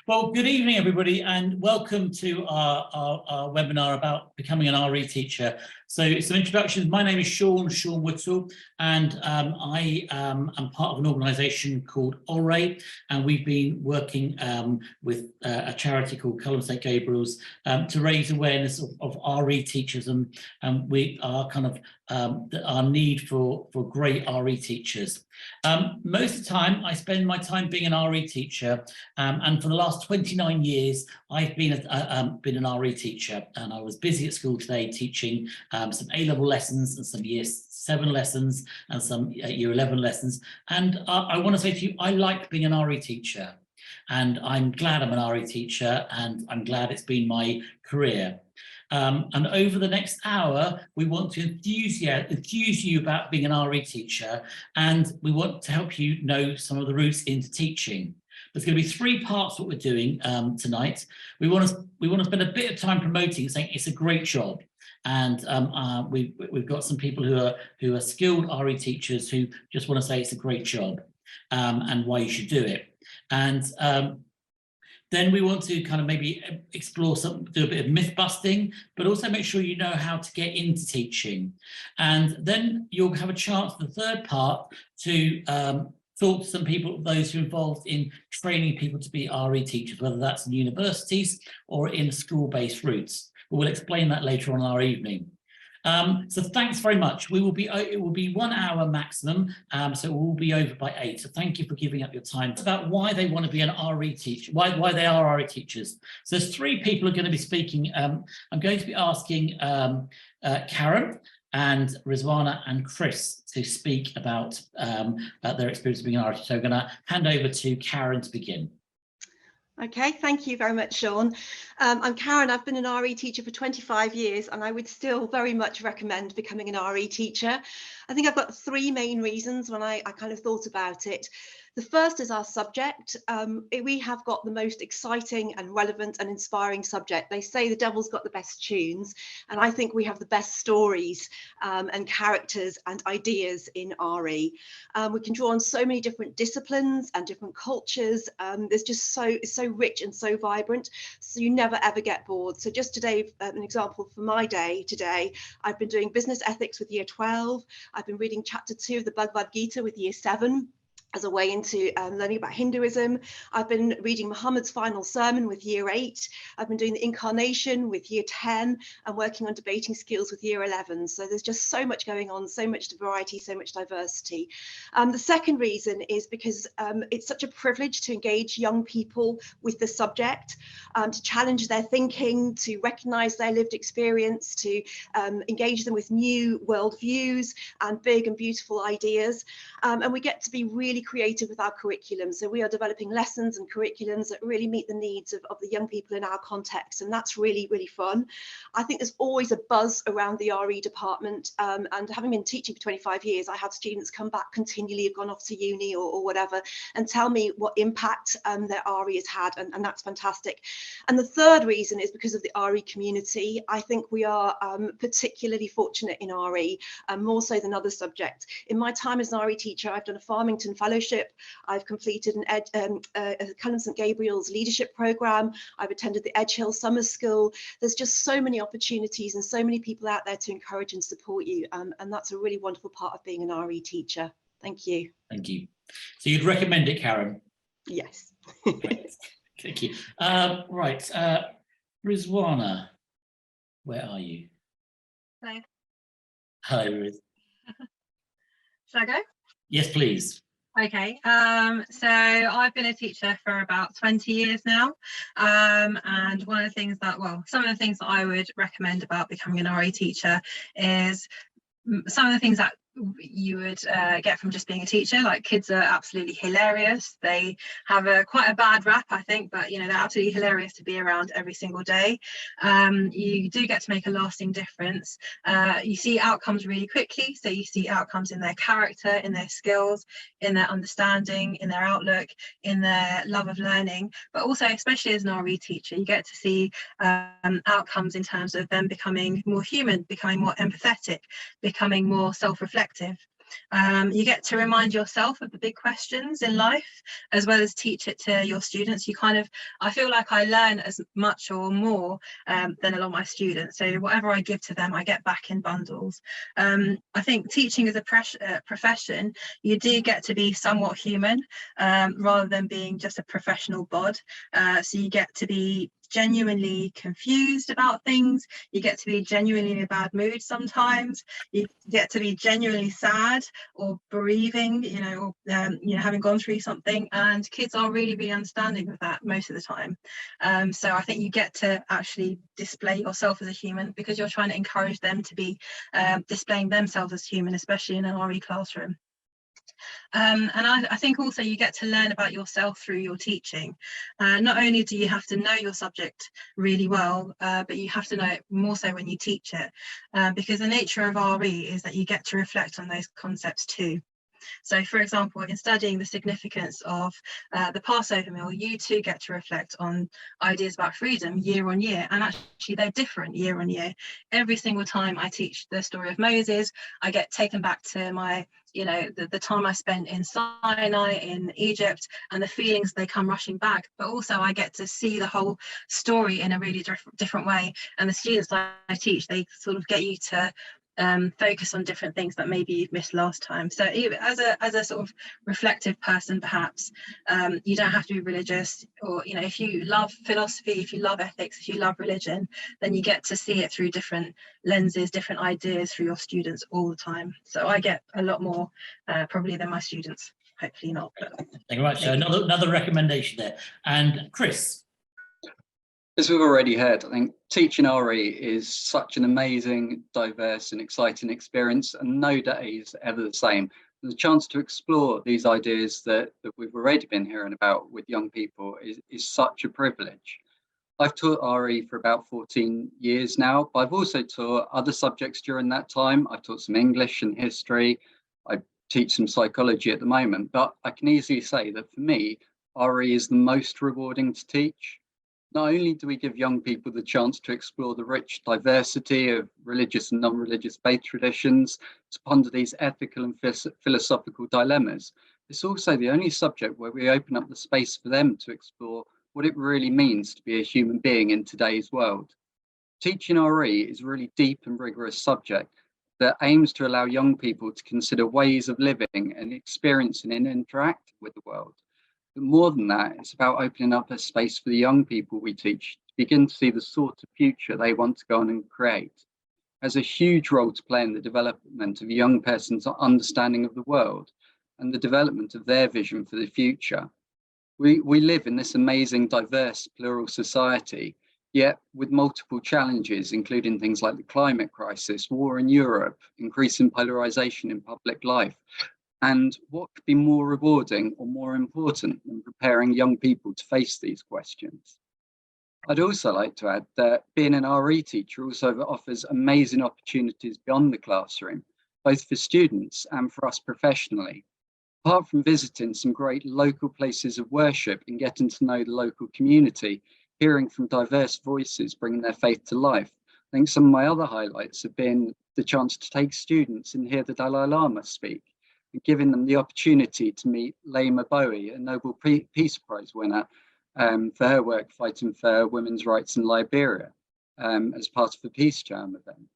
Well, good evening, everybody, and welcome to our webinar about becoming an RE teacher. So some introductions. My name is Sean Whittle, and I am part of an organisation called ORE, and we've been working with a charity called Culham St Gabriel's to raise awareness of RE teachers and we are kind of our need for great RE teachers. Most of the time, I spend my time being an RE teacher, and for the last 29 years, I've been an RE teacher, and I was busy at school today teaching some A-level lessons and some Year 7 lessons and some Year 11 lessons. And I want to say to you, I like being an RE teacher, and I'm glad I'm an RE teacher, and I'm glad it's been my career. And over the next hour, we want to enthuse you about being an RE teacher, and we want to help you know some of the routes into teaching. There's going to be 3 parts of what we're doing tonight. We want to spend a bit of time promoting, saying it's a great job, and we've got some people who are skilled RE teachers who just want to say it's a great job and why you should do it. And then we want to kind of maybe explore do a bit of myth busting, but also make sure you know how to get into teaching. And then you'll have a chance, the third part, to talk to some people, those who are involved in training people to be RE teachers, whether that's in universities or in school-based routes. We'll explain that later on in our evening. So thanks very much. It will be 1 hour maximum, so it will be over by 8. So thank you for giving up your time. It's about why they want to be an RE teacher, why they are RE teachers. So there's 3 people who are going to be speaking. I'm going to be asking Karen and Rizwana and Chris to speak about their experience of being an RE teacher. So I'm going to hand over to Karen to begin. Okay, thank you very much, Sean. I'm Karen. I've been an RE teacher for 25 years, and I would still very much recommend becoming an RE teacher. I think I've got 3 main reasons when I kind of thought about it. The first is our subject. We have got the most exciting and relevant and inspiring subject. They say the devil's got the best tunes, and I think we have the best stories and characters and ideas in RE. We can draw on so many different disciplines and different cultures. There's just it's so rich and so vibrant, so you never ever get bored. So just today, an example for my day today, I've been doing business ethics with Year 12. I've been reading chapter 2 of the Bhagavad Gita with Year 7. As a way into learning about Hinduism. I've been reading Muhammad's final sermon with Year 8. I've been doing the Incarnation with Year 10 and working on debating skills with Year 11. So there's just so much going on, so much variety, so much diversity. The second reason is because it's such a privilege to engage young people with the subject, to challenge their thinking, to recognise their lived experience, to engage them with new worldviews and big and beautiful ideas. And we get to be really creative with our curriculum. So we are developing lessons and curriculums that really meet the needs of the young people in our context. And that's really, really fun. I think there's always a buzz around the RE department. And having been teaching for 25 years, I had students come back continually, have gone off to uni or whatever, and tell me what impact their RE has had. And that's fantastic. And the third reason is because of the RE community. I think we are particularly fortunate in RE, more so than other subjects. In my time as an RE teacher, I've done a Farmington Fellowship. I've completed a Culham St Gabriel's leadership programme. I've attended the Edge Hill Summer School. There's just so many opportunities and so many people out there to encourage and support you. And that's a really wonderful part of being an RE teacher. Thank you. Thank you. So you'd recommend it, Karen? Yes. Great. Thank you. Right. Rizwana, where are you? Hello. Hello, Riz. Shall I go? Yes, please. Okay, so I've been a teacher for about 20 years now, and one of the things that, well, some of the things that I would recommend about becoming an RE teacher is some of the things that you would get from just being a teacher. Like, kids are absolutely hilarious. They have quite a bad rap, I think, but they're absolutely hilarious to be around every single day. You do get to make a lasting difference. You see outcomes really quickly, so you see outcomes in their character, in their skills, in their understanding, in their outlook, in their love of learning, but also, especially as an RE teacher, you get to see outcomes in terms of them becoming more human, becoming more empathetic, becoming more self-reflective. You get to remind yourself of the big questions in life, as well as teach it to your students. I feel like I learn as much or more than a lot of my students. So whatever I give to them, I get back in bundles. I think teaching as a profession, you do get to be somewhat human, rather than being just a professional bod. So you get to be genuinely confused about things, you get to be genuinely in a bad mood sometimes, you get to be genuinely sad or bereaving, or having gone through something, and kids are really, really understanding of that most of the time. So I think you get to actually display yourself as a human, because you're trying to encourage them to be displaying themselves as human, especially in an RE classroom. And I think also you get to learn about yourself through your teaching. Not only do you have to know your subject really well, but you have to know it more so when you teach it, because the nature of RE is that you get to reflect on those concepts too. So, for example, in studying the significance of the Passover meal, you too get to reflect on ideas about freedom year on year, and actually they're different year on year. Every single time I teach the story of Moses, I get taken back to my, the time I spent in Sinai, in Egypt, and the feelings, they come rushing back. But also I get to see the whole story in a really different way. And the students that I teach, they sort of get you to focus on different things that maybe you've missed last time. So as a sort of reflective person, perhaps you don't have to be religious, or if you love philosophy, if you love ethics, if you love religion, then you get to see it through different lenses, different ideas through your students all the time. So I get a lot more probably than my students. Hopefully not. But thank you very much. So another recommendation there. And Chris. As we've already heard, I think teaching RE is such an amazing, diverse and exciting experience, and no day is ever the same. The chance to explore these ideas that we've already been hearing about with young people is such a privilege. I've taught RE for about 14 years now, but I've also taught other subjects during that time. I've taught some English and history. I teach some psychology at the moment, but I can easily say that for me, RE is the most rewarding to teach. Not only do we give young people the chance to explore the rich diversity of religious and non-religious faith traditions, to ponder these ethical and philosophical dilemmas, it's also the only subject where we open up the space for them to explore what it really means to be a human being in today's world. Teaching RE is a really deep and rigorous subject that aims to allow young people to consider ways of living and experiencing and interacting with the world. But more than that, it's about opening up a space for the young people we teach to begin to see the sort of future they want to go on and create. It has a huge role to play in the development of a young person's understanding of the world and the development of their vision for the future. We live in this amazing, diverse, plural society, yet with multiple challenges, including things like the climate crisis, war in Europe, increasing polarization in public life. And what could be more rewarding or more important than preparing young people to face these questions? I'd also like to add that being an RE teacher also offers amazing opportunities beyond the classroom, both for students and for us professionally. Apart from visiting some great local places of worship and getting to know the local community, hearing from diverse voices bringing their faith to life, I think some of my other highlights have been the chance to take students and hear the Dalai Lama speak, and giving them the opportunity to meet Laima Bowie, a Nobel Peace Prize winner, for her work fighting for women's rights in Liberia, as part of the Peace Jam event.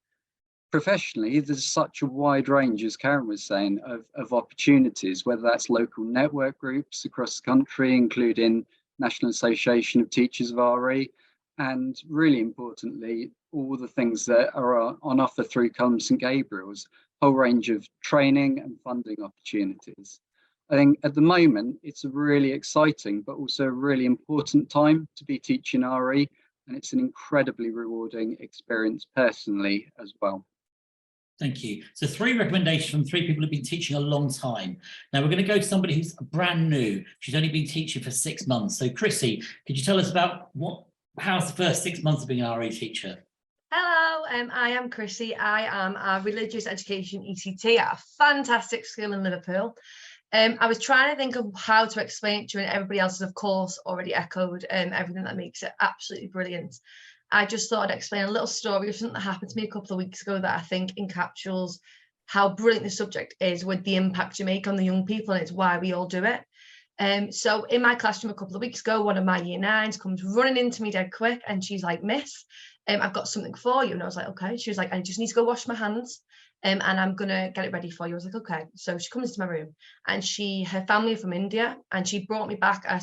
Professionally, there's such a wide range, as Karen was saying, of opportunities, whether that's local network groups across the country, including National Association of Teachers of RE, and really importantly, all the things that are on offer through Culham St Gabriel's, whole range of training and funding opportunities. I think at the moment, it's a really exciting, but also a really important time to be teaching RE, and it's an incredibly rewarding experience personally as well. Thank you. So 3 recommendations from 3 people who've been teaching a long time. Now we're going to go to somebody who's brand new. She's only been teaching for 6 months. So Chrissy, could you tell us about how's the first 6 months of being an RE teacher? Hello, I am Chrissy. I am a religious education ECT at a fantastic school in Liverpool. I was trying to think of how to explain it to you, and everybody else has, of course, already echoed everything that makes it absolutely brilliant. I just thought I'd explain a little story of something that happened to me a couple of weeks ago that I think encapsulates how brilliant the subject is with the impact you make on the young people, and it's why we all do it. So in my classroom a couple of weeks ago, one of my year 9s comes running into me dead quick, and she's like, "Miss, I've got something for you." And I was like, "Okay." She was like, "I just need to go wash my hands, and I'm gonna get it ready for you." I was like, "Okay." So she comes into my room, and her family are from India, and she brought me back a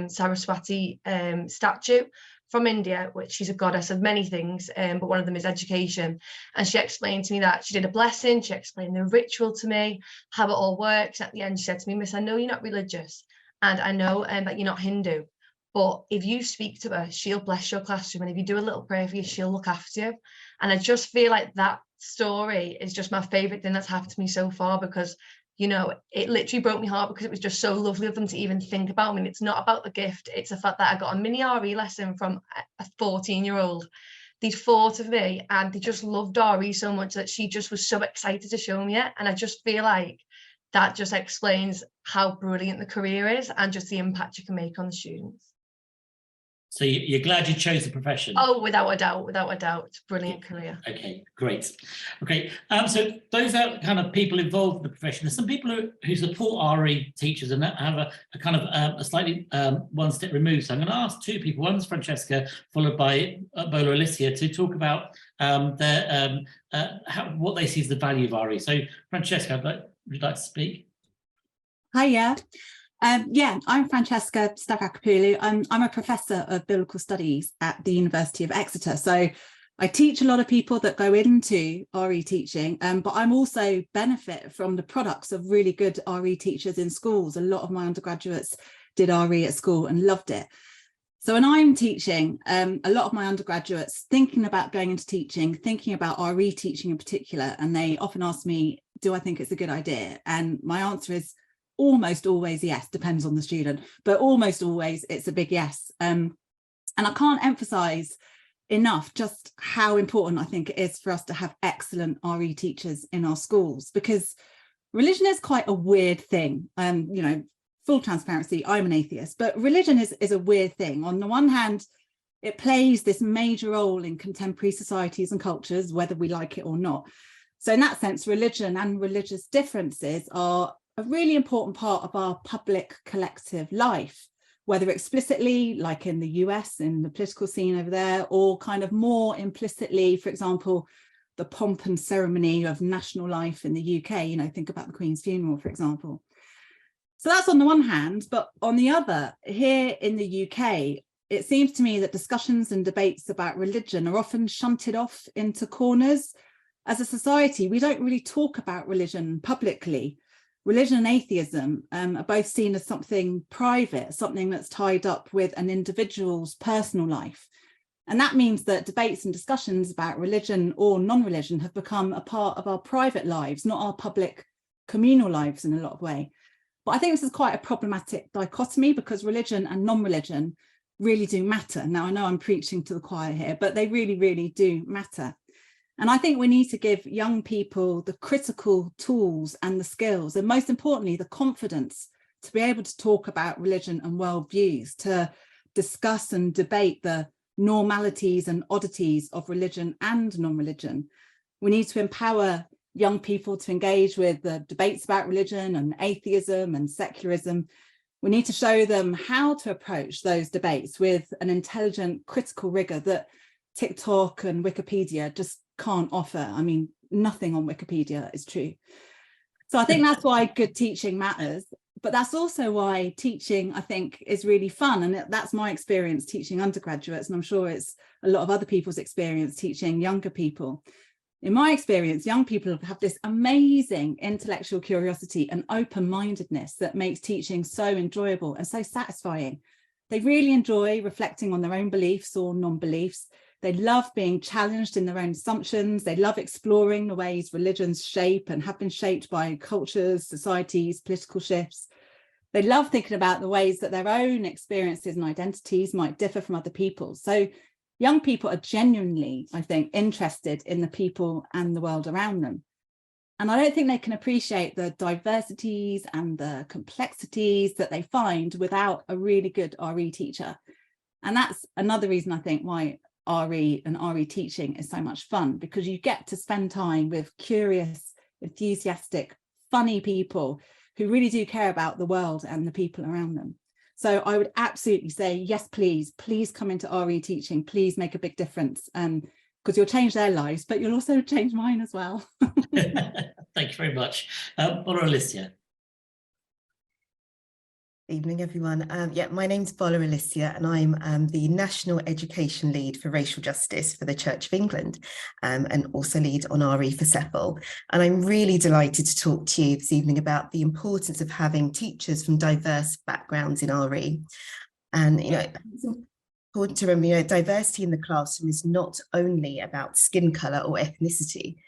Saraswati statue from India, which she's a goddess of many things, but one of them is education. And she explained to me that she did a blessing. She explained the ritual to me, how it all works. At the end, she said to me, "Miss, I know you're not religious, and I know that you're not Hindu, but if you speak to her, she'll bless your classroom. And if you do a little prayer for you, she'll look after you." And I just feel like that story is just my favorite thing that's happened to me so far, because, you know, it literally broke my heart, because it was just so lovely of them to even think about me. And it's not about the gift. It's the fact that I got a mini RE lesson from a 14-year-old. They thought of me, and they just loved RE so much that she just was so excited to show me it. And I just feel like that just explains how brilliant the career is, and just the impact you can make on the students. So you're glad you chose the profession? Oh, without a doubt, without a doubt. It's a brilliant career. Okay, great. Okay, so those are kind of people involved in the profession. There's some people who support RE teachers and have a kind of a slightly one step removed. So I'm going to ask two people. One's Francesca, followed by Bola Alicia, to talk about what they see as the value of RE. So Francesca, would you like to speak? Hiya. I'm Francesca Stavrakopoulos. I'm a professor of biblical studies at the University of Exeter. So I teach a lot of people that go into RE teaching, but I'm also benefit from the products of really good RE teachers in schools. A lot of my undergraduates did RE at school and loved it. So when I'm teaching, a lot of my undergraduates thinking about going into teaching, thinking about RE teaching in particular, and they often ask me, do I think it's a good idea? And my answer is almost always yes, depends on the student, but almost always it's a big yes. And I can't emphasize enough just how important I think it is for us to have excellent RE teachers in our schools, because religion is quite a weird thing. You know, full transparency, I'm an atheist, but religion is a weird thing. On the one hand, it plays this major role in contemporary societies and cultures, whether we like it or not. So in that sense, religion and religious differences are a really important part of our public collective life, whether explicitly, like in the US, in the political scene over there, or kind of more implicitly, for example, the pomp and ceremony of national life in the UK, you know, think about the Queen's funeral, for example. So that's on the one hand, but on the other, here in the UK, it seems to me that discussions and debates about religion are often shunted off into corners. As a society, we don't really talk about religion publicly. Religion and atheism are both seen as something private, something that's tied up with an individual's personal life. And that means that debates and discussions about religion or non-religion have become a part of our private lives, not our public communal lives in a lot of ways. But I think this is quite a problematic dichotomy, because religion and non-religion really do matter. Now, I know I'm preaching to the choir here, but they really, really do matter. And I think we need to give young people the critical tools and the skills, and most importantly, the confidence to be able to talk about religion and worldviews, to discuss and debate the normalities and oddities of religion and non-religion. We need to empower young people to engage with the debates about religion and atheism and secularism. We need to show them how to approach those debates with an intelligent, critical rigor that TikTok and Wikipedia just can't offer. I mean, nothing on Wikipedia is true. So I think that's why good teaching matters, but that's also why teaching, I think, is really fun. And that's my experience teaching undergraduates, and I'm sure it's a lot of other people's experience teaching younger people. In my experience, young people have this amazing intellectual curiosity and open-mindedness that makes teaching so enjoyable and so satisfying. They really enjoy reflecting on their own beliefs or non-beliefs. They love being challenged in their own assumptions. They love exploring the ways religions shape and have been shaped by cultures, societies, political shifts. They love thinking about the ways that their own experiences and identities might differ from other people's. So young people are genuinely, I think, interested in the people and the world around them. And I don't think they can appreciate the diversities and the complexities that they find without a really good RE teacher. And that's another reason I think why RE and RE teaching is so much fun, because you get to spend time with curious, enthusiastic, funny people who really do care about the world and the people around them. So I would absolutely say, yes, please come into RE teaching, please make a big difference, because you'll change their lives, but you'll also change mine as well. Thank you very much. Bola Alicia. Evening, everyone. My name's Bola Alicia, and I'm the National Education Lead for Racial Justice for the Church of England, and also lead on RE for SEPL. And I'm really delighted to talk to you this evening about the importance of having teachers from diverse backgrounds in RE. And, it's important to remember, diversity in the classroom is not only about skin colour or ethnicity,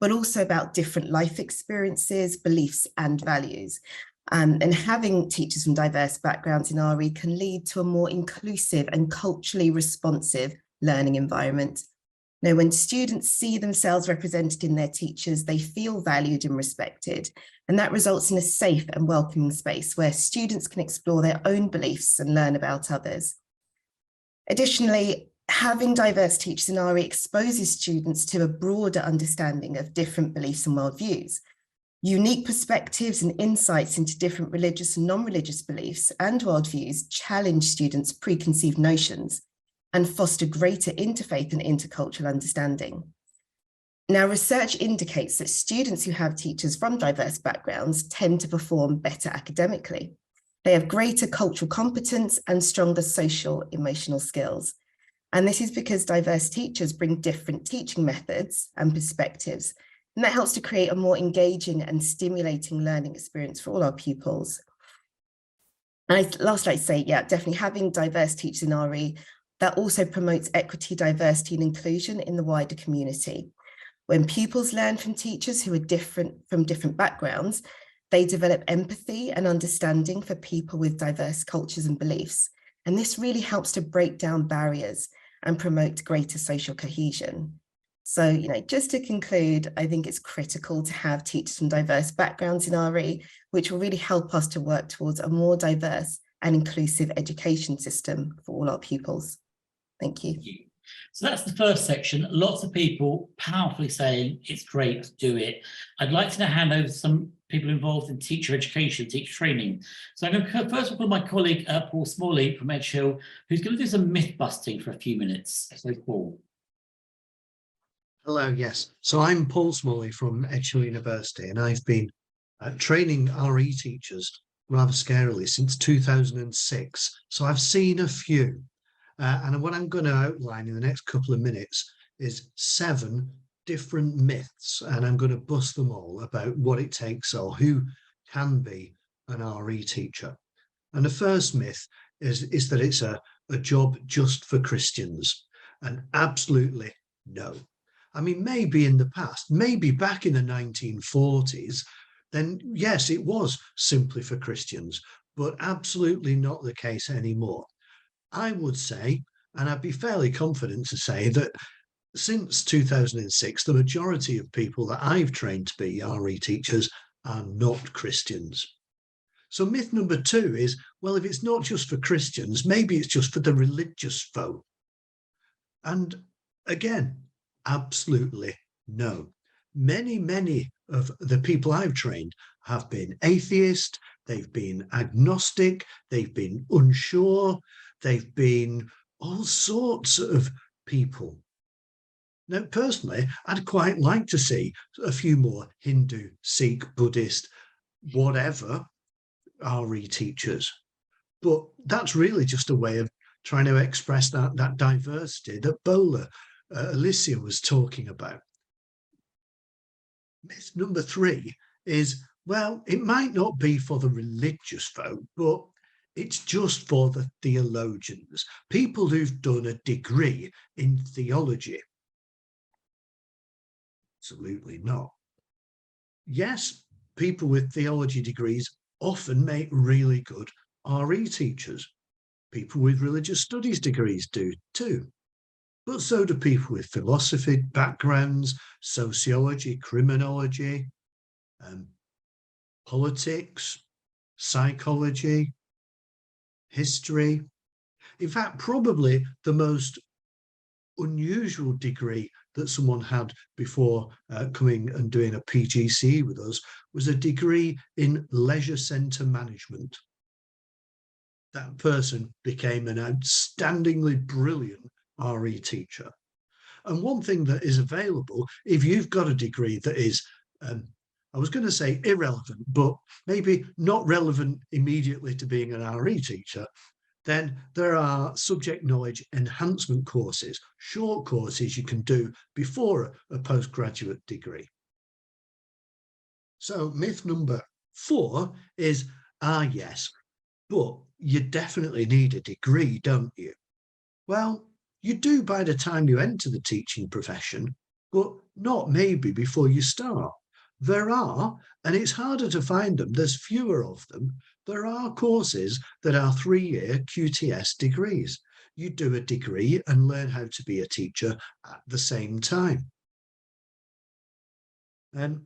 but also about different life experiences, beliefs, and values. And having teachers from diverse backgrounds in RE can lead to a more inclusive and culturally responsive learning environment. When students see themselves represented in their teachers, they feel valued and respected, and that results in a safe and welcoming space where students can explore their own beliefs and learn about others. Additionally, having diverse teachers in RE exposes students to a broader understanding of different beliefs and worldviews. Unique perspectives and insights into different religious and non-religious beliefs and worldviews challenge students' preconceived notions and foster greater interfaith and intercultural understanding. Now, research indicates that students who have teachers from diverse backgrounds tend to perform better academically. They have greater cultural competence and stronger social emotional skills. And this is because diverse teachers bring different teaching methods and perspectives, and that helps to create a more engaging and stimulating learning experience for all our pupils. And I'd last like to say, definitely having diverse teachers in RE, that also promotes equity, diversity, and inclusion in the wider community. When pupils learn from teachers who are from different backgrounds, they develop empathy and understanding for people with diverse cultures and beliefs. And this really helps to break down barriers and promote greater social cohesion. So, just to conclude, I think it's critical to have teachers from diverse backgrounds in RE, which will really help us to work towards a more diverse and inclusive education system for all our pupils. Thank you. So that's the first section. Lots of people powerfully saying it's great, do it. I'd like to now hand over to some people involved in teacher education, teacher training. So I'm going to first of all my colleague, Paul Smalley from Edge Hill, who's going to do some myth busting for a few minutes. So Paul. Hello, yes. So I'm Paul Smalley from Edge Hill University, and I've been training RE teachers rather scarily since 2006. So I've seen a few. And what I'm going to outline in the next couple of minutes is 7 different myths, and I'm going to bust them all about what it takes or who can be an RE teacher. And the first myth is that it's a job just for Christians, and absolutely no. I mean, maybe in the past, maybe back in the 1940s, then yes, it was simply for Christians, but absolutely not the case anymore. I would say, and I'd be fairly confident to say, that since 2006, the majority of people that I've trained to be RE teachers are not Christians. So myth number 2 is, well, if it's not just for Christians, maybe it's just for the religious folk. And again, absolutely no. Many of the people I've trained have been atheist, they've been agnostic, they've been unsure, they've been all sorts of people. Now, personally, I'd quite like to see a few more Hindu, Sikh, Buddhist, whatever RE teachers. But that's really just a way of trying to express that diversity that Bola Alicia was talking about. Myth number 3 is, well, it might not be for the religious folk, but it's just for the theologians, people who've done a degree in theology. Absolutely not. Yes, people with theology degrees often make really good RE teachers. People with religious studies degrees do too. But so do people with philosophy backgrounds, sociology, criminology, politics, psychology, history. In fact, probably the most unusual degree that someone had before coming and doing a PGCE with us was a degree in leisure centre management. That person became an outstandingly brilliant RE teacher. And one thing that is available, if you've got a degree that is, I was going to say irrelevant, but maybe not relevant immediately to being an RE teacher, then there are subject knowledge enhancement courses, short courses you can do before a postgraduate degree. So myth number 4 is, yes, but you definitely need a degree, don't you? Well, you do by the time you enter the teaching profession, but not maybe before you start. There are, and it's harder to find them, there's fewer of them, there are courses that are 3-year QTS degrees. You do a degree and learn how to be a teacher at the same time. And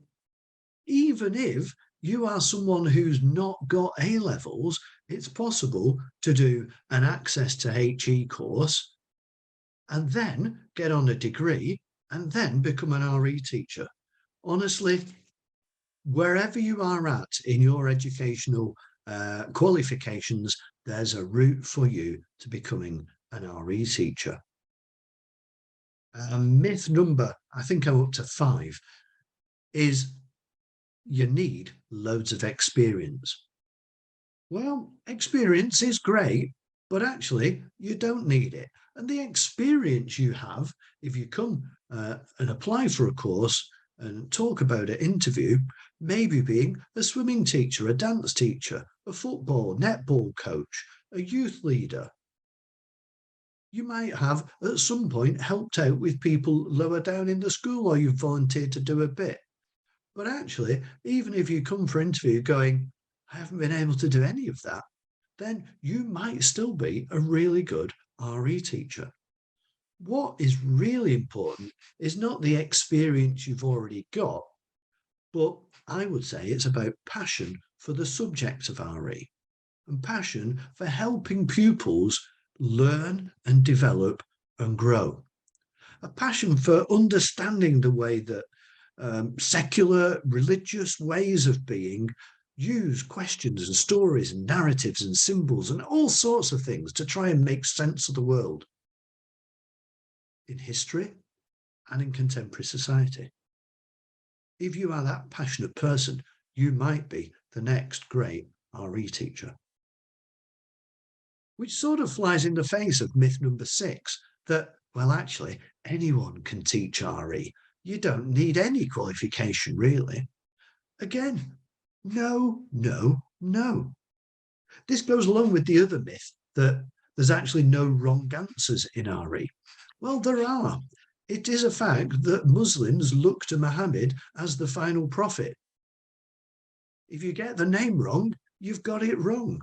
even if you are someone who's not got A-levels, it's possible to do an Access to HE course and then get on a degree and then become an RE teacher. Honestly, wherever you are at in your educational qualifications, there's a route for you to becoming an RE teacher. Myth number, I think I'm up to 5, is you need loads of experience. Well, experience is great, but actually you don't need it. And the experience you have, if you come and apply for a course and talk about an interview, maybe being a swimming teacher, a dance teacher, a football, netball coach, a youth leader. You might have at some point helped out with people lower down in the school, or you've volunteered to do a bit. But actually, even if you come for interview going, I haven't been able to do any of that, then you might still be a really good RE teacher. What is really important is not the experience you've already got, but I would say it's about passion for the subject of RE and passion for helping pupils learn and develop and grow. A passion for understanding the way that secular religious ways of being use questions and stories and narratives and symbols and all sorts of things to try and make sense of the world in history and in contemporary society. If you are that passionate person, you might be the next great RE teacher. Which sort of flies in the face of myth number 6, that, well, actually, anyone can teach RE. You don't need any qualification, really. Again, no, no, no. This goes along with the other myth that there's actually no wrong answers in RE. Well, there are. It is a fact that Muslims look to Muhammad as the final prophet. If you get the name wrong, you've got it wrong.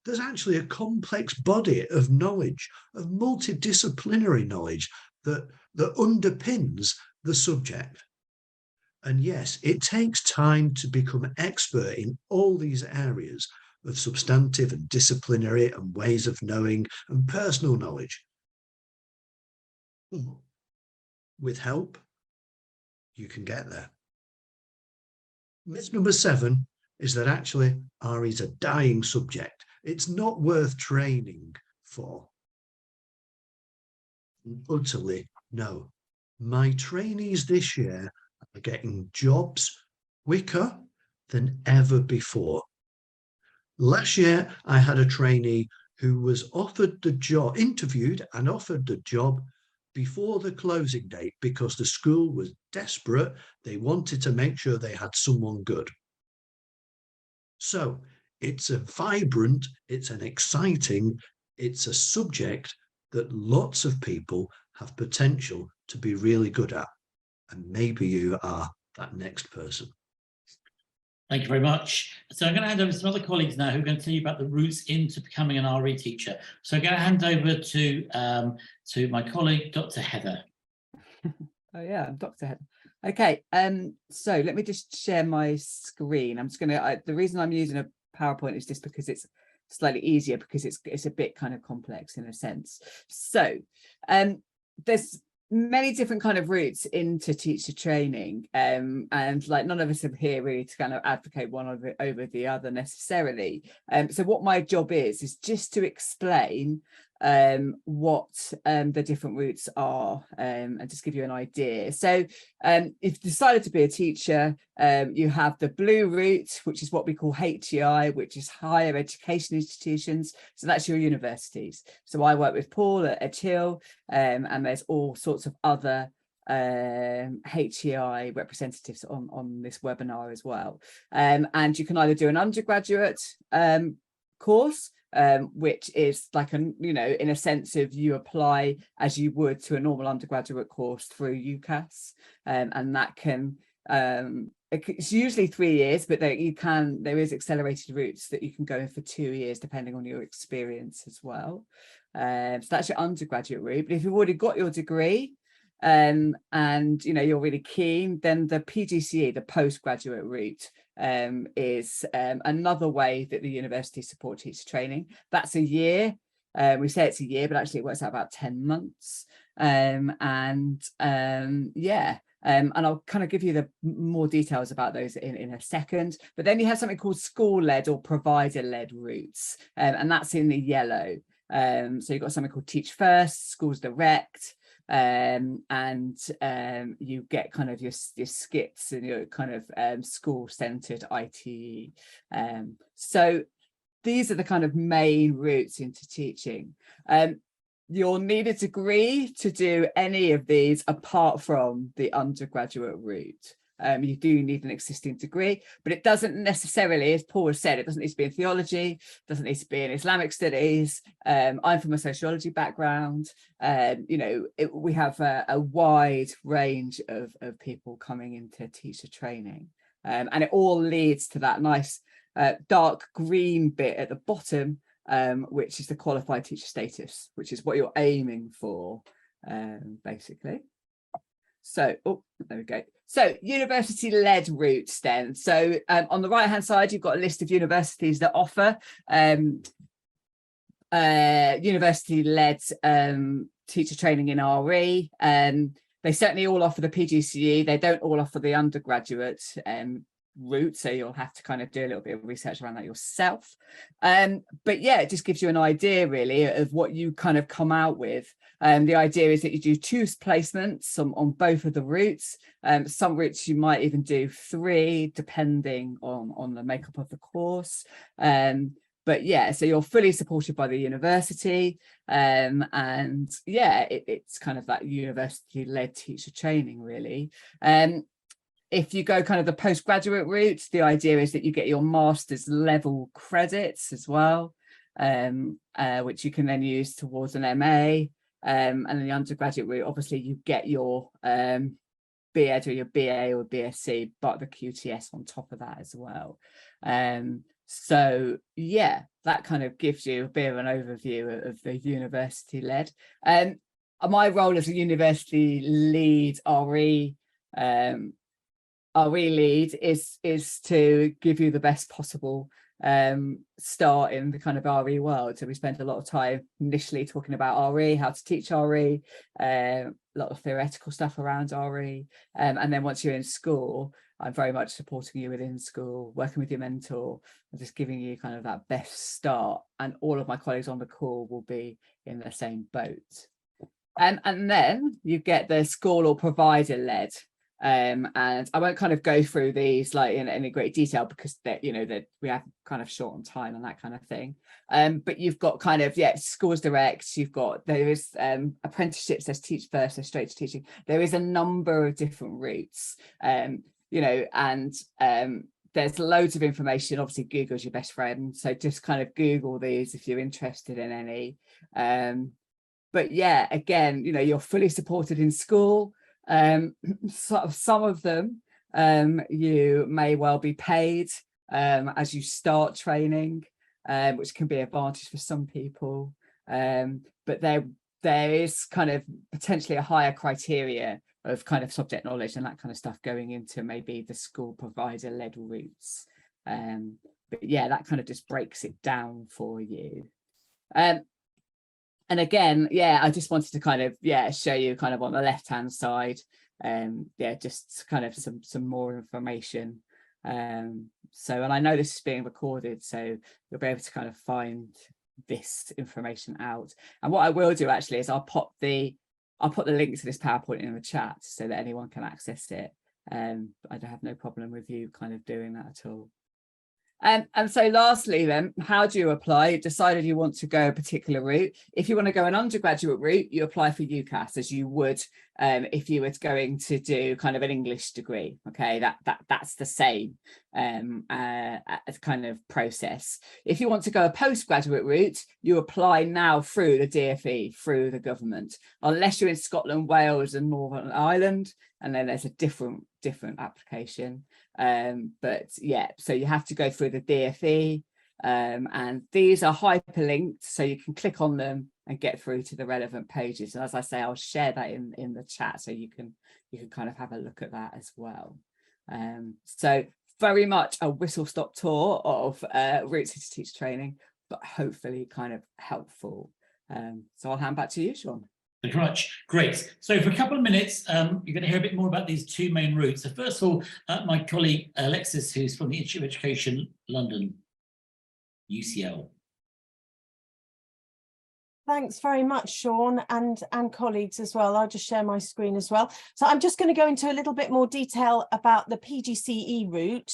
There's actually a complex body of knowledge, of multidisciplinary knowledge that underpins the subject. And yes, it takes time to become an expert in all these areas of substantive and disciplinary and ways of knowing and personal knowledge. With help, you can get there. Myth number 7 is that actually RE is a dying subject. It's not worth training for. Utterly no. My trainees this year are getting jobs quicker than ever before. Last year, I had a trainee who was offered the job, interviewed and offered the job before the closing date because the school was desperate. They wanted to make sure they had someone good. So it's a vibrant, it's an exciting, it's a subject that lots of people have potential to be really good at. And maybe you are that next person. Thank you very much. So I'm going to hand over to some other colleagues now who are going to tell you about the routes into becoming an RE teacher. So I'm going to hand over to my colleague, Dr. Heather. Oh yeah, I'm Dr. Heather. Okay, so let me just share my screen. I'm just going to, the reason I'm using a PowerPoint is just because it's slightly easier, because it's a bit kind of complex in a sense. So there's many different kind of routes into teacher training, and like none of us are here really to kind of advocate one over the other necessarily. So what my job is just to explain what the different routes are, and just give you an idea. So if you decided to be a teacher, you have the blue route, which is what we call HEI, which is higher education institutions. So that's your universities. So I work with Paul at Edge Hill, and there's all sorts of other HEI representatives on this webinar as well. And you can either do an undergraduate course, which is like in a sense of you apply as you would to a normal undergraduate course through UCAS, and that can it's usually 3 years, but there is accelerated routes that you can go in for 2 years depending on your experience as well. So that's your undergraduate route. But if you've already got your degree, and you're really keen, then the PGCE, the postgraduate route, is another way that the university support teacher training. That's a year. We say it's a year, but actually it works out about 10 months. And I'll kind of give you the more details about those in a second. But then you have something called school-led or provider-led routes, and that's in the yellow. So you've got something called Teach First, Schools Direct, and you get kind of your skits and your kind of school-centered ITE. So these are the kind of main routes into teaching. You'll need a degree to do any of these apart from the undergraduate route. You do need an existing degree, but it doesn't necessarily, as Paul has said, it doesn't need to be in theology, doesn't need to be in Islamic studies. I'm from a sociology background. We have a wide range of people coming into teacher training, and it all leads to that nice dark green bit at the bottom, which is the qualified teacher status, which is what you're aiming for, basically. So, there we go. So university-led routes then. So on the right-hand side, you've got a list of universities that offer university-led teacher training in RE. They certainly all offer the PGCE. They don't all offer the undergraduate route, so you'll have to kind of do a little bit of research around that yourself. But yeah, it just gives you an idea really of what you kind of come out with. The idea is that you do 2 placements on both of the routes. Some routes you might even do 3 depending on the makeup of the course. But yeah, so you're fully supported by the university, and yeah, it's kind of that university-led teacher training really. If you go kind of the postgraduate route, the idea is that you get your master's level credits as well, which you can then use towards an MA. And then the undergraduate route, obviously you get your BEd or your BA or BSc, but the QTS on top of that as well. So yeah, that kind of gives you a bit of an overview of the university-led. My role as a university lead RE lead is to give you the best possible start in the kind of RE world. So we spent a lot of time initially talking about RE, how to teach RE, a lot of theoretical stuff around RE, and then once you're in school, I'm very much supporting you within school, working with your mentor, and just giving you kind of that best start. And all of my colleagues on the call will be in the same boat. And then you get the school or provider led. And I won't kind of go through these like in any great detail because that we have kind of short on time and that kind of thing. But you've got kind of schools direct. There is apprenticeships. There's Teach First. There's straight to teaching. There is a number of different routes. And there's loads of information. Obviously, Google's your best friend. So just kind of Google these if you're interested in any. But yeah, again, you're fully supported in school. Some of them you may well be paid as you start training, which can be an advantage for some people, but there is kind of potentially a higher criteria of kind of subject knowledge and that kind of stuff going into maybe the school provider led routes, but yeah, that kind of just breaks it down for you. And again, yeah, I just wanted to kind of, show you kind of on the left hand side, just kind of some more information. So, and I know this is being recorded, so you'll be able to kind of find this information out. And what I will do actually is I'll put the link to this PowerPoint in the chat so that anyone can access it. I don't have no problem with you kind of doing that at all. And so lastly then, how do you apply? You decided you want to go a particular route. If you want to go an undergraduate route, you apply for UCAS as you would if you were going to do kind of an English degree. Okay, that's the same kind of process. If you want to go a postgraduate route, you apply now through the DfE, through the government, unless you're in Scotland, Wales and Northern Ireland, and then there's a different application. But yeah, so you have to go through the DfE, and these are hyperlinked, so you can click on them and get through to the relevant pages. And as I say, I'll share that in the chat so you can kind of have a look at that as well. So very much a whistle-stop tour of Routes into Teacher Training, but hopefully kind of helpful. So I'll hand back to you, Sean. Thank you very much. Great. So for a couple of minutes, you're going to hear a bit more about these two main routes. So first of all, my colleague Alexis, who's from the Institute of Education London, UCL. Thanks very much, Sean, and colleagues as well. I'll just share my screen as well. So I'm just going to go into a little bit more detail about the PGCE route,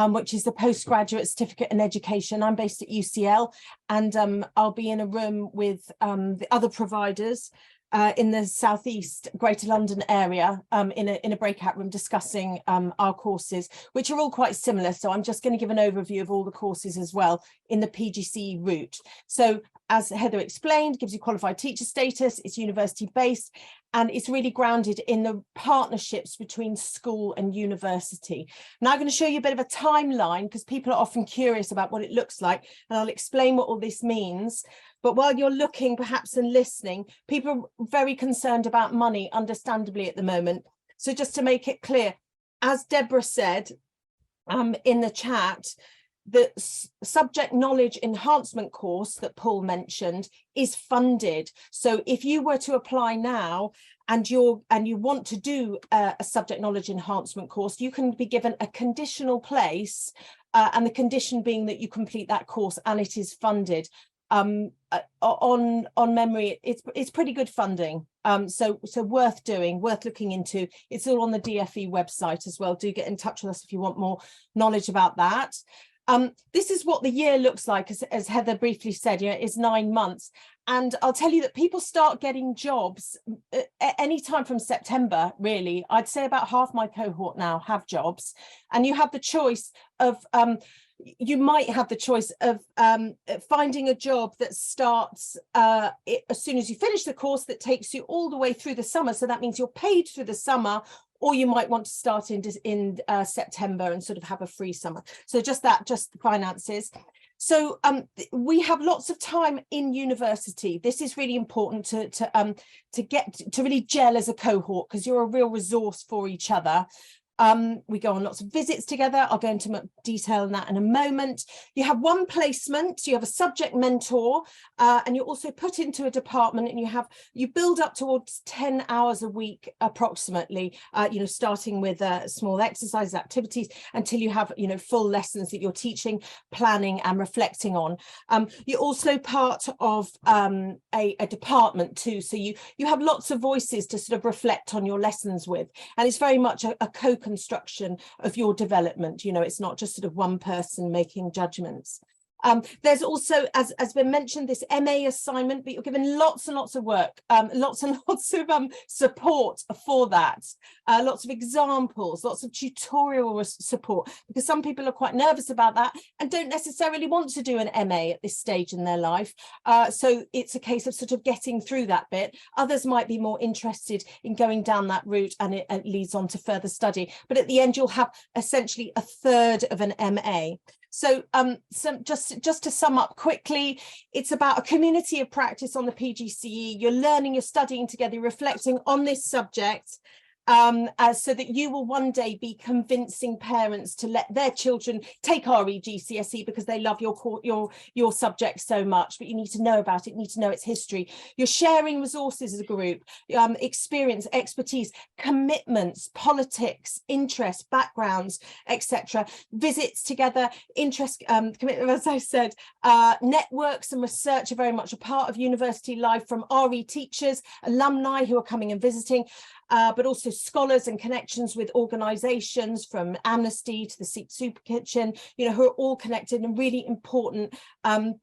which is the Postgraduate Certificate in Education. I'm based at UCL, and I'll be in a room with the other providers in the southeast Greater London area in a breakout room discussing our courses, which are all quite similar. So I'm just going to give an overview of all the courses as well in the PGCE route. So as Heather explained, gives you qualified teacher status, it's university based, and it's really grounded in the partnerships between school and university. Now I'm going to show you a bit of a timeline because people are often curious about what it looks like, and I'll explain what all this means. But while you're looking perhaps and listening, people are very concerned about money, understandably at the moment. So just to make it clear, as Deborah said in the chat, the subject knowledge enhancement course that Paul mentioned is funded. So if you were to apply now and you want to do a subject knowledge enhancement course, you can be given a conditional place, and the condition being that you complete that course and it is funded. On memory, it's pretty good funding, so worth doing, worth looking into. It's all on the DfE website as well. Do get in touch with us if you want more knowledge about that. This is what the year looks like, as Heather briefly said, is 9 months. And I'll tell you that people start getting jobs any time from September, really. I'd say about half my cohort now have jobs. And you have the choice of, you might have the choice of finding a job that starts as soon as you finish the course, that takes you all the way through the summer. So that means you're paid through the summer, or you might want to start in September and sort of have a free summer. So just the finances. So we have lots of time in university. This is really important to get to really gel as a cohort, because you're a real resource for each other. We go on lots of visits together. I'll go into detail on that in a moment. You have one placement, you have a subject mentor, and you're also put into a department, and you build up towards 10 hours a week approximately, starting with small exercises, activities, until you have full lessons that you're teaching, planning and reflecting on. You're also part of a department too, so you have lots of voices to sort of reflect on your lessons with, and it's very much a co-construction of your development. It's not just sort of one person making judgments. There's also, as been mentioned, this MA assignment, but you're given lots and lots of work, lots and lots of support for that, lots of examples, lots of tutorial support, because some people are quite nervous about that and don't necessarily want to do an MA at this stage in their life. So it's a case of sort of getting through that bit. Others might be more interested in going down that route, and it leads on to further study. But at the end, you'll have essentially a third of an MA. So just to sum up quickly, it's about a community of practice on the PGCE. You're learning, you're studying together, you're reflecting on this subject. so that you will one day be convincing parents to let their children take RE GCSE because they love your subject so much, but you need to know about it, you need to know its history. You're sharing resources as a group, experience, expertise, commitments, politics, interests, backgrounds, etc. Visits together, interest, commitment, as I said, networks and research are very much a part of university life, from RE teachers, alumni who are coming and visiting, but also scholars and connections with organisations from Amnesty to the Sikh Super Kitchen, who are all connected and really important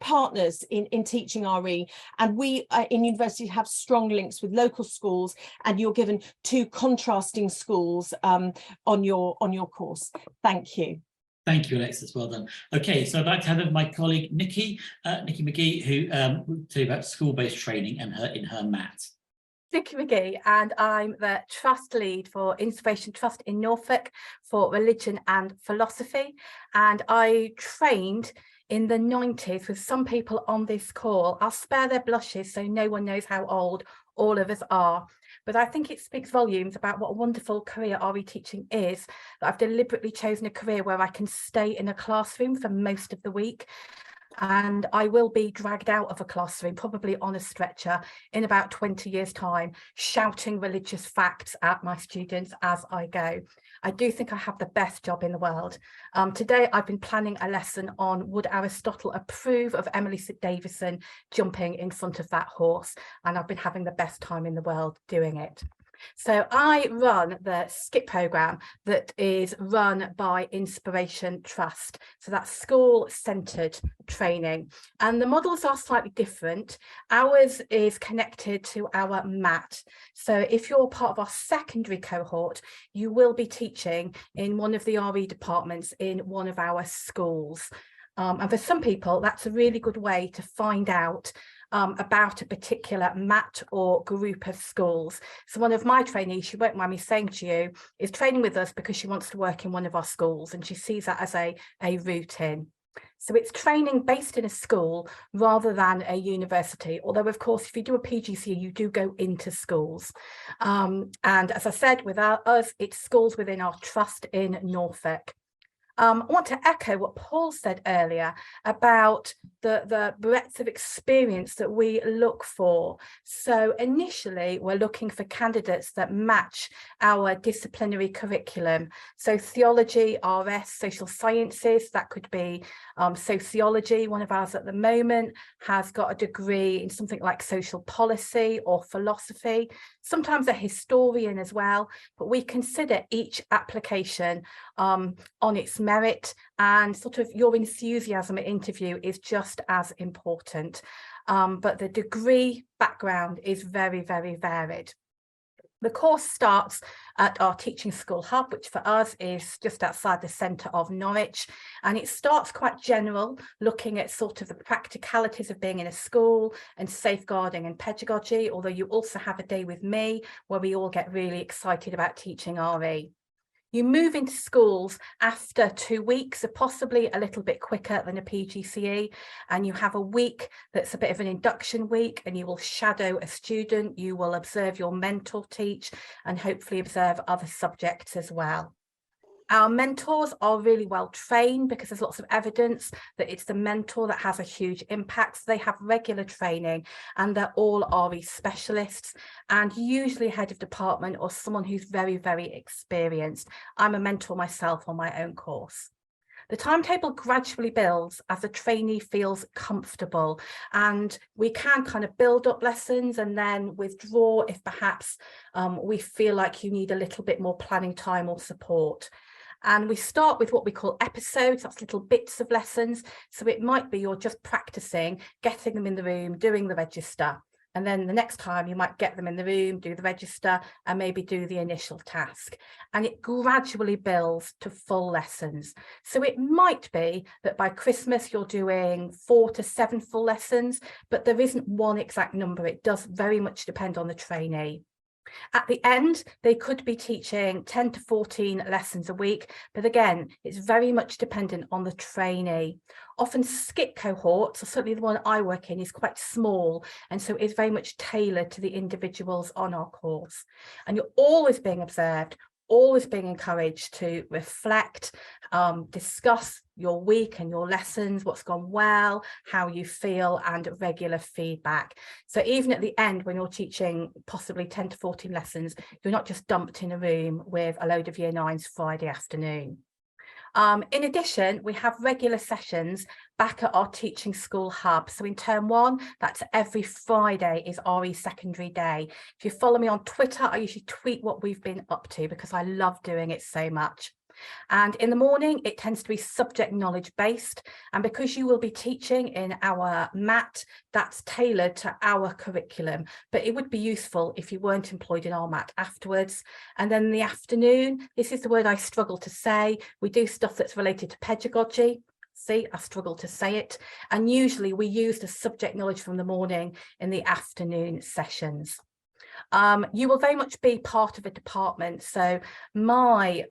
partners in teaching RE. And we in university have strong links with local schools, and you're given 2 contrasting schools on your course. Thank you. Thank you, Alexis. Well done. Okay, so I'd like to hand over my colleague Nikki McGee, who will tell you about school-based training and in her MAT. Nikki McGee, and I'm the Trust Lead for Inspiration Trust in Norfolk for Religion and Philosophy. And I trained in the 90s with some people on this call. I'll spare their blushes so no one knows how old all of us are. But I think it speaks volumes about what a wonderful career RE teaching is, that I've deliberately chosen a career where I can stay in a classroom for most of the week. And I will be dragged out of a classroom, probably on a stretcher, in about 20 years' time, shouting religious facts at my students as I go. I do think I have the best job in the world. Today, I've been planning a lesson on would Aristotle approve of Emily St Davison jumping in front of that horse? And I've been having the best time in the world doing it. So I run the SKIP programme that is run by Inspiration Trust. So that's school-centred training. And the models are slightly different. Ours is connected to our MAT. So if you're part of our secondary cohort, you will be teaching in one of the RE departments in one of our schools. And for some people, that's a really good way to find out about a particular MAT or group of schools. So one of my trainees, she won't mind me saying to you, is training with us because she wants to work in one of our schools, and she sees that as a route in. So it's training based in a school rather than a university, although of course if you do a PGCE you do go into schools. And as I said, with us it's schools within our trust in Norfolk. I want to echo what Paul said earlier about the breadth of experience that we look for. So initially, we're looking for candidates that match our disciplinary curriculum. So theology, RS, social sciences, that could be sociology. One of ours at the moment has got a degree in something like social policy or philosophy, sometimes a historian as well, but we consider each application on its merit, and sort of your enthusiasm at interview is just as important. But the degree background is very, very varied. The course starts at our teaching school hub, which for us is just outside the centre of Norwich. And it starts quite general, looking at sort of the practicalities of being in a school and safeguarding and pedagogy, although you also have a day with me where we all get really excited about teaching RE. You move into schools after 2 weeks, or possibly a little bit quicker than a PGCE, and you have a week that's a bit of an induction week, and you will shadow a student, you will observe your mentor teach, and hopefully observe other subjects as well. Our mentors are really well trained because there's lots of evidence that it's the mentor that has a huge impact. So they have regular training and they're all RE specialists and usually head of department or someone who's very, very experienced. I'm a mentor myself on my own course. The timetable gradually builds as the trainee feels comfortable, and we can kind of build up lessons and then withdraw if perhaps we feel like you need a little bit more planning time or support. And we start with what we call episodes, that's little bits of lessons. So it might be you're just practicing, getting them in the room, doing the register. And then the next time you might get them in the room, do the register and maybe do the initial task. And it gradually builds to full lessons. So it might be that by Christmas you're doing 4 to 7 full lessons, but there isn't one exact number. It does very much depend on the trainee. At the end, they could be teaching 10 to 14 lessons a week, but again, it's very much dependent on the trainee. Often skip cohorts, or certainly the one I work in, is quite small, and so it's very much tailored to the individuals on our course. And you're always being observed, always being encouraged to reflect, discuss your week and your lessons, what's gone well, how you feel, and regular feedback. So even at the end, when you're teaching possibly 10 to 14 lessons, you're not just dumped in a room with a load of year 9s Friday afternoon. In addition, we have regular sessions back at our teaching school hub. So in term 1, that's every Friday is RE secondary day. If you follow me on Twitter, I usually tweet what we've been up to because I love doing it so much. And in the morning, it tends to be subject knowledge based. And because you will be teaching in our MAT, that's tailored to our curriculum. But it would be useful if you weren't employed in our MAT afterwards. And then in the afternoon, this is the word I struggle to say, we do stuff that's related to pedagogy. See, I struggle to say it. And usually we use the subject knowledge from the morning in the afternoon sessions. You will very much be part of a department. So my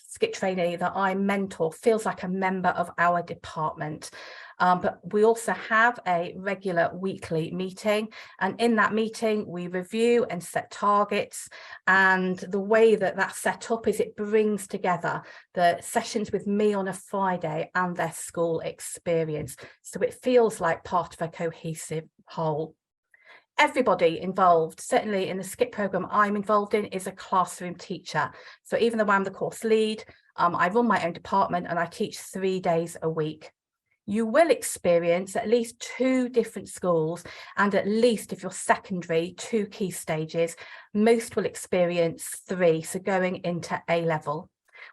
skip trainee that I mentor feels like a member of our department. But we also have a regular weekly meeting, and in that meeting we review and set targets. And the way that that's set up is it brings together the sessions with me on a Friday and their school experience, so it feels like part of a cohesive whole. Everybody involved, certainly in the skip program I'm involved in, is a classroom teacher. So even though I'm the course lead, I run my own department and I teach 3 days a week. You will experience at least 2 different schools, and at least, if you're secondary, 2 key stages. Most will experience 3, so going into A level.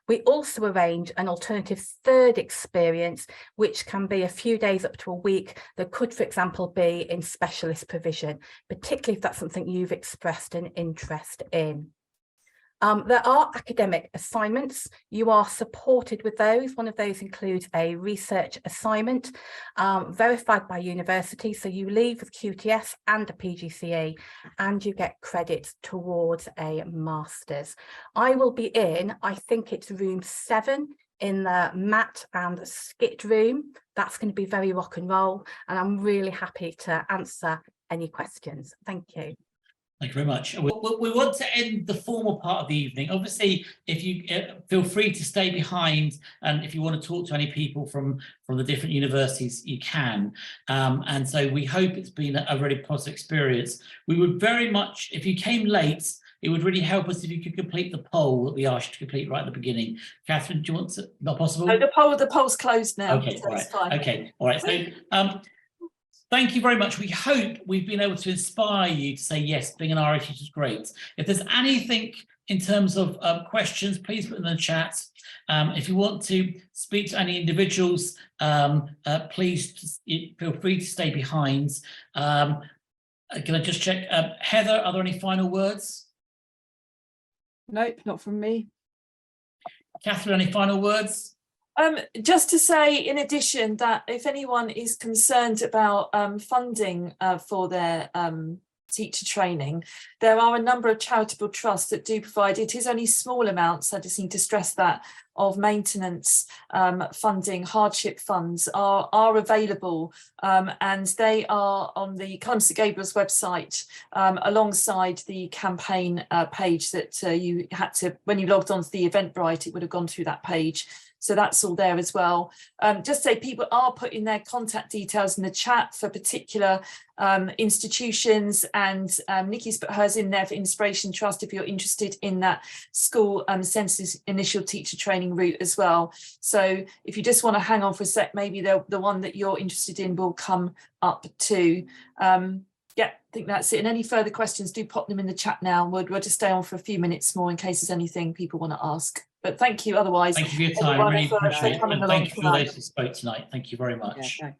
We also arrange an alternative 3rd experience, which can be a few days up to a week, that could, for example, be in specialist provision, particularly if that's something you've expressed an interest in. There are academic assignments. You are supported with those. One of those includes a research assignment verified by university. So you leave with QTS and a PGCE, and you get credits towards a master's. I will be in, I think it's room 7 in the MAT and skit room. That's going to be very rock and roll, and I'm really happy to answer any questions. Thank you. Thank you very much. We want to end the formal part of the evening. Obviously, if you feel free to stay behind, and if you want to talk to any people from the different universities, you can. And so we hope it's been a really positive experience. We would very much, if you came late, it would really help us if you could complete the poll that we asked you to complete right at the beginning. Catherine, do you want to? Not possible? No, the poll's closed now. Okay, So all right. it's fine. Okay, all right. So thank you very much. We hope we've been able to inspire you to say, yes, being an RE teacher is great. If there's anything in terms of questions, please put them in the chat. If you want to speak to any individuals, please feel free to stay behind. Can I just check? Heather, are there any final words? Nope, not from me. Catherine, any final words? Just to say, in addition, that if anyone is concerned about funding for their teacher training, there are a number of charitable trusts that do provide, it is only small amounts, I just need to stress that, of maintenance funding. Hardship funds are available, and they are on the Columbus St Gabriel's website, alongside the campaign page that you had to, when you logged onto the Eventbrite, it would have gone through that page. So that's all there as well. Just say people are putting their contact details in the chat for particular institutions, and Nikki's put hers in there for Inspiration Trust if you're interested in that school census initial teacher training route as well. So if you just want to hang on for a sec, maybe the one that you're interested in will come up too. Yeah, I think that's it. And any further questions, do pop them in the chat now. We'll just stay on for a few minutes more in case there's anything people want to ask. But thank you otherwise. Thank you for your time. Really appreciate it. And thank you for those who spoke tonight. Thank you very much. Yeah,